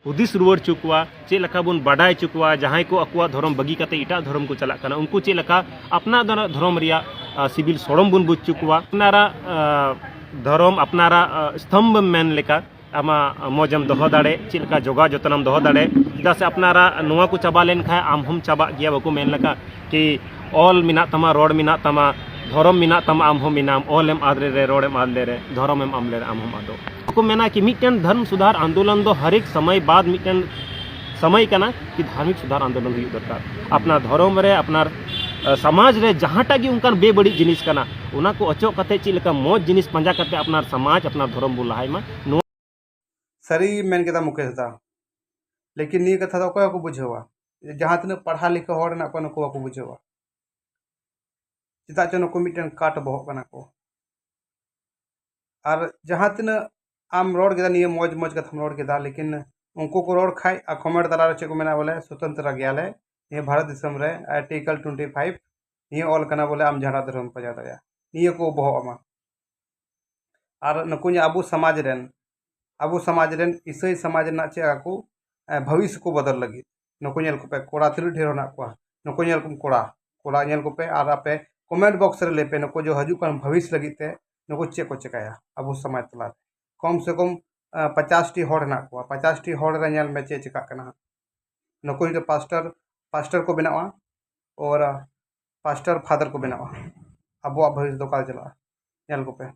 हुदिस रुवाड़ चुकवा चे लका बन बाडाय चुकवा जहां को अकुआ धर्म बगी कते इटा धर्म को चला कना उनको चे लका अपना धर्म रिया सिविल सोड़म बन बुझ चुकवा अपनारा धर्म अपनारा स्तंभ मेन लेका आमा मौजम दोहो दाड़े चेलका जोगा जतनम दोहो दाड़े चेदा से अपनारा नोआ को चाबा लेन खाय आम हम चाबा गया बको मेन लका कि ऑल मिना तमा रोड मिना तमा धर्म मिना तमा आम हम मिनाम ऑल एम आदरे रे रोड एम आदले रे धर्म एम आमले रे आम हम आदो को मेना कि मिटन धर्म सुधार आंदोलन दो हर एक समय बाद मिटन समय कना कि धार्मिक सुधार आंदोलन हुई दरकार अपना धर्म रे अपना समाज रे जहाँटा कि उनकान बेबड़ी जिनिस कना उना को अचो कते चिलका मौज जिनिस पंजा कते अपना समाज अपना धर्म बुल लहाय मा सरी मेन केदा मुकेश दा लेकिन नी कथा दो को बुझेवा जहाँ तीन पढ़ा लिखा हर ना को नको को बुझेवा चिता चो नको मिटन काट बहक कना को और जहाँ तीन आम रोड केदा निये मौज मौज कथा रोड केदा लेकिन उनको को रोड खाई आ कमेंट दला चे को मेना बोले स्वतंत्र गयाले ये भारत दिसम रे आर्टिकल 25 ये ऑल कना बोले आम जहाँ धर्म पजा दया निये को बहक अमा और नको अबू समाज रेन अबू समाज रेन ईसाई समाज ना चे को भविष्य को बदल लगी नको नेल को पे कोड़ा थ्री ढेर ना को नको नेल को कोड़ा कोड़ा नेल को पे और आपे कमेंट बॉक्स रे लेपे नको जो हजू कान भविष्य लगी ते नको चे को चिकाया अबू समाज तला कम से कम 50 टी हड़ ना को 50 टी हड़ रे नेल में चे चिका कना नको जो पास्टर को बनावा और पास्टर फादर को बनावा अबू भविष्य दो काल चला नेल को पे